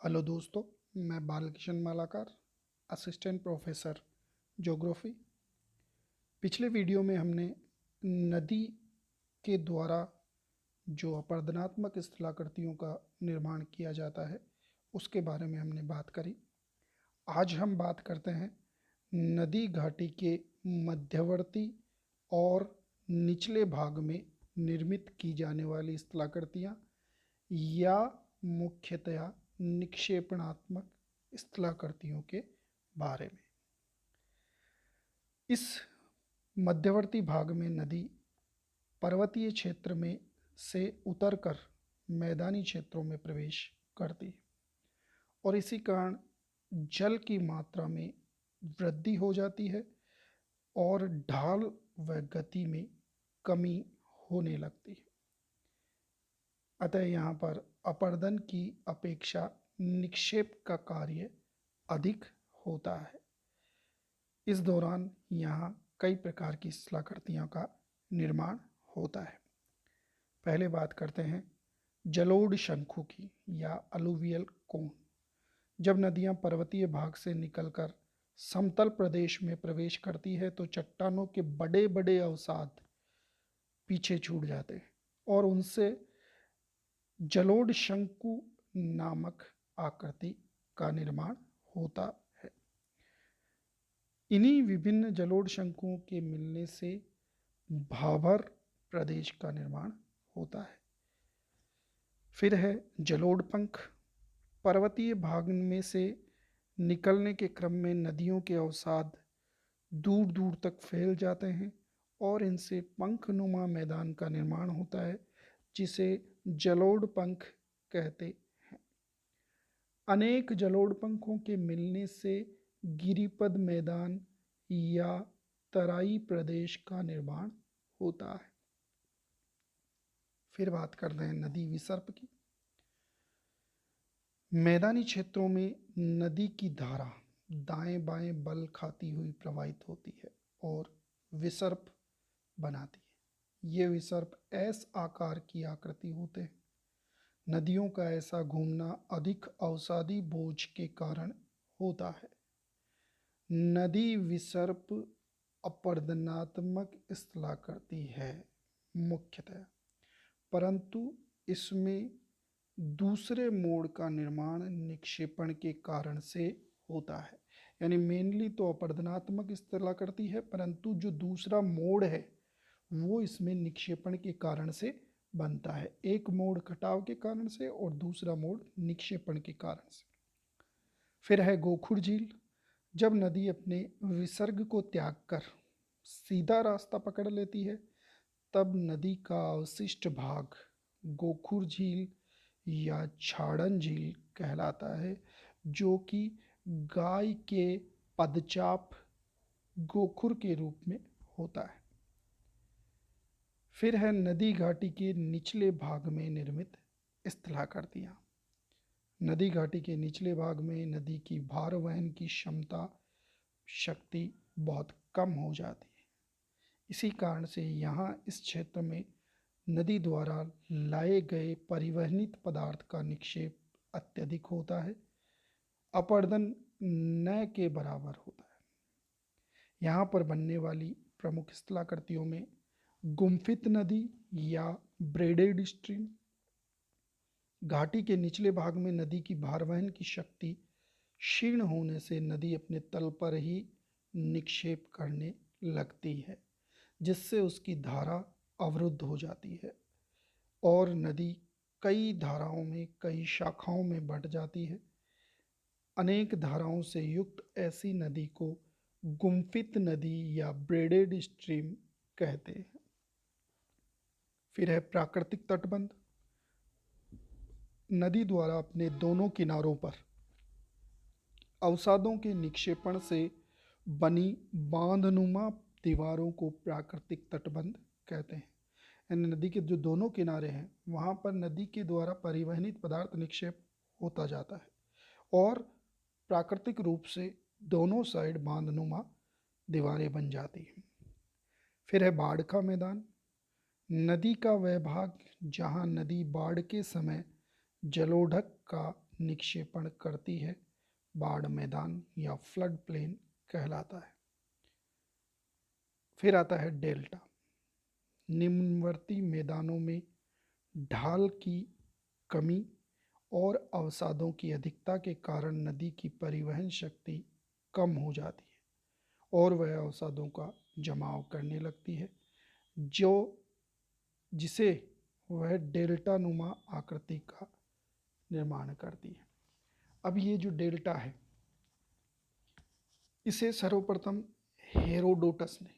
Hello दोस्तों, मैं Balkishan Malakar, assistant professor geography. पिछले वीडियो में हमने नदी के द्वारा जो अपरदनात्मक स्थलाकृतियों का निर्माण किया जाता है उसके बारे में हमने बात करी। आज हम बात करते हैं नदी घाटी के मध्यवर्ती और निचले भाग में निर्मित की जाने वाली स्थलाकृतियाँ या मुख्यतया निक्षेपणात्मक स्थलाकृतियों के बारे में। इस मध्यवर्ती भाग में नदी पर्वतीय क्षेत्र में से उतरकर मैदानी क्षेत्रों में प्रवेश करती है और इसी कारण जल की मात्रा में वृद्धि हो जाती है और ढाल व गति में कमी होने लगती है। अतः यहाँ पर अपरदन की अपेक्षा निक्षेप का कार्य अधिक होता है। इस दौरान यहाँ कई प्रकार की स्थलाकृतियों का निर्माण होता है। पहले बात करते हैं जलोढ़ शंकु की या अलुवियल कोन। जब नदियाँ पर्वतीय भाग से निकलकर समतल प्रदेश में प्रवेश करती है तो चट्टानों के बड़े बड़े अवसाद पीछे छूट जाते हैं और उनसे जलोढ़ शंकु नामक आकृति का निर्माण होता है। इन्हीं विभिन्न जलोढ़ शंकुओं के मिलने से भाबर प्रदेश का निर्माण होता है। फिर है जलोढ़ पंख। पर्वतीय भाग में से निकलने के क्रम में नदियों के अवसाद दूर दूर तक फैल जाते हैं और इनसे पंखनुमा मैदान का निर्माण होता है जिसे जलोढ़ पंख कहते हैं। अनेक जलोढ़ पंखों के मिलने से गिरिपद मैदान या तराई प्रदेश का निर्माण होता है। फिर बात करते हैं नदी विसर्प की। मैदानी क्षेत्रों में नदी की धारा दाएं बाएं बल खाती हुई प्रवाहित होती है और विसर्प बनाती है। ये विसर्प एस आकार की आकृति होते हैं। नदियों का ऐसा घूमना अधिक अवसादी बोझ के कारण होता है। नदी विसर्प अपरदनात्मक स्थलाकृति है मुख्यतः, परंतु इसमें दूसरे मोड़ का निर्माण निक्षेपण के कारण से होता है। यानी मेनली तो अपरदनात्मक स्थलाकृति है, परंतु जो दूसरा मोड़ है वो इसमें निक्षेपण के कारण से बनता है। एक मोड़ कटाव के कारण से और दूसरा मोड़ निक्षेपण के कारण से। फिर है गोखुर झील। जब नदी अपने विसर्ग को त्याग कर सीधा रास्ता पकड़ लेती है तब नदी का अवशिष्ट भाग गोखुर झील या छाड़न झील कहलाता है, जो कि गाय के पदचाप गोखुर के रूप में होता है। फिर है नदी घाटी के निचले भाग में निर्मित स्थलाकृतियाँ। नदी घाटी के निचले भाग में नदी की भार वहन की क्षमता शक्ति बहुत कम हो जाती है। इसी कारण से यहाँ इस क्षेत्र में नदी द्वारा लाए गए परिवहनित पदार्थ का निक्षेप अत्यधिक होता है, अपरदन न के बराबर होता है। यहाँ पर बनने वाली प्रमुख स्थलाकृतियों में गुम्फित नदी या ब्रेडेड स्ट्रीम। घाटी के निचले भाग में नदी की भारवहन की शक्ति क्षीण होने से नदी अपने तल पर ही निक्षेप करने लगती है, जिससे उसकी धारा अवरुद्ध हो जाती है और नदी कई धाराओं में कई शाखाओं में बंट जाती है। अनेक धाराओं से युक्त ऐसी नदी को गुम्फित नदी या ब्रेडेड स्ट्रीम कहते हैं। फिर है प्राकृतिक तटबंध। नदी द्वारा अपने दोनों किनारों पर अवसादों के निक्षेपण से बनी बांधनुमा दीवारों को प्राकृतिक तटबंध कहते हैं। यानी नदी के जो दोनों किनारे हैं वहाँ पर नदी के द्वारा परिवहनित पदार्थ निक्षेप होता जाता है और प्राकृतिक रूप से दोनों साइड बांधनुमा दीवारें बन जाती हैं। फिर है बाढ़ का मैदान। नदी का वह भाग जहाँ नदी बाढ़ के समय जलोढ़क का निक्षेपण करती है बाढ़ मैदान या फ्लड प्लेन कहलाता है। फिर आता है डेल्टा। निम्नवर्ती मैदानों में ढाल की कमी और अवसादों की अधिकता के कारण नदी की परिवहन शक्ति कम हो जाती है और वह अवसादों का जमाव करने लगती है, जो जिसे वह डेल्टा नुमा आकृति का निर्माण करती है। अब ये जो डेल्टा है, इसे सर्वप्रथम हेरोडोटस ने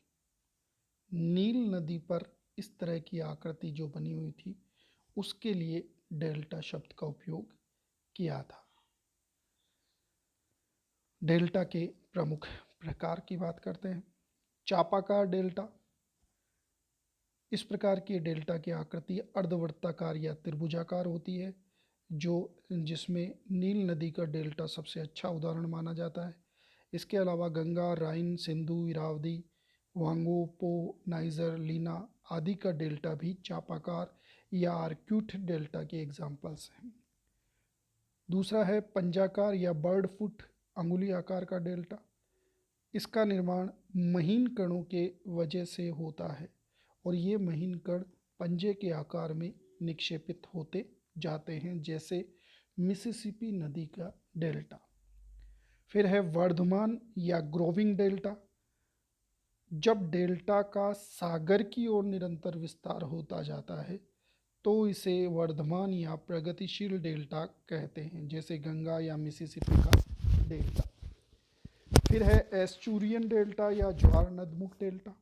नील नदी पर इस तरह की आकृति जो बनी हुई थी उसके लिए डेल्टा शब्द का उपयोग किया था। डेल्टा के प्रमुख प्रकार की बात करते हैं। चापाकार डेल्टा। इस प्रकार की डेल्टा की आकृति अर्धवृत्ताकार या त्रिभुजाकार होती है, जिसमें नील नदी का डेल्टा सबसे अच्छा उदाहरण माना जाता है। इसके अलावा गंगा, राइन, सिंधु, इरावदी, वांगो, पो, नाइजर, लीना आदि का डेल्टा भी चापाकार या आर्क्यूट डेल्टा के एग्जाम्पल्स हैं। दूसरा है पंजाकार या बर्ड फुट अंगुली आकार का डेल्टा। इसका निर्माण महीन कणों के वजह से होता है और ये महीन कण पंजे के आकार में निक्षेपित होते जाते हैं, जैसे मिसिसिपी नदी का डेल्टा। फिर है वर्धमान या ग्रोविंग डेल्टा। जब डेल्टा का सागर की ओर निरंतर विस्तार होता जाता है तो इसे वर्धमान या प्रगतिशील डेल्टा कहते हैं, जैसे गंगा या मिसिसिपी का डेल्टा। फिर है एस्चुरियन डेल्टा या ज्वार नदमुख डेल्टा।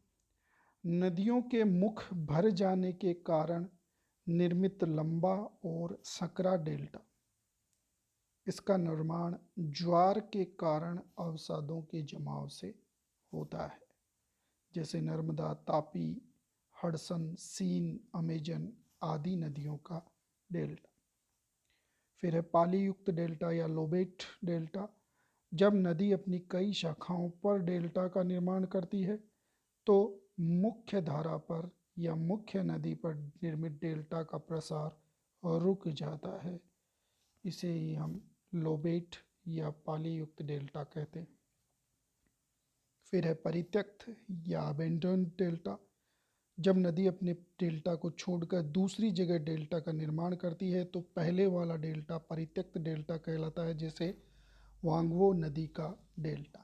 नदियों के मुख भर जाने के कारण निर्मित लंबा और सकरा डेल्टा। इसका निर्माण ज्वार के कारण अवसादों के जमाव से होता है, जैसे Narmada, Tapi, Hudson, Seine, Amazon आदि नदियों का डेल्टा। फिर है पाली युक्त डेल्टा या लोबेट डेल्टा। जब नदी अपनी कई शाखाओं पर डेल्टा का निर्माण करती है तो मुख्य धारा पर या मुख्य नदी पर निर्मित डेल्टा का प्रसार रुक जाता है। इसे ही हम लोबेट या पाली युक्त डेल्टा कहते हैं। फिर है परित्यक्त या अबेंडन डेल्टा। जब नदी अपने डेल्टा को छोड़कर दूसरी जगह डेल्टा का निर्माण करती है तो पहले वाला डेल्टा परित्यक्त डेल्टा कहलाता है, जैसे वांगवो नदी का डेल्टा।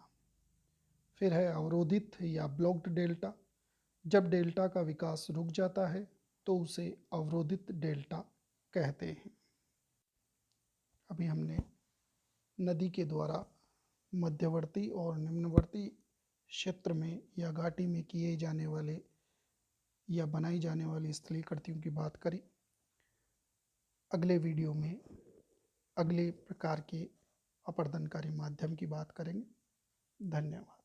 फिर है अवरोधित या ब्लॉक्ड डेल्टा। जब डेल्टा का विकास रुक जाता है तो उसे अवरोधित डेल्टा कहते हैं। अभी हमने नदी के द्वारा मध्यवर्ती और निम्नवर्ती क्षेत्र में या घाटी में किए जाने वाले या बनाई जाने वाली स्थलीय कृतियों की बात करी। अगले वीडियो में अगले प्रकार के अपरदनकारी माध्यम की बात करेंगे। धन्यवाद।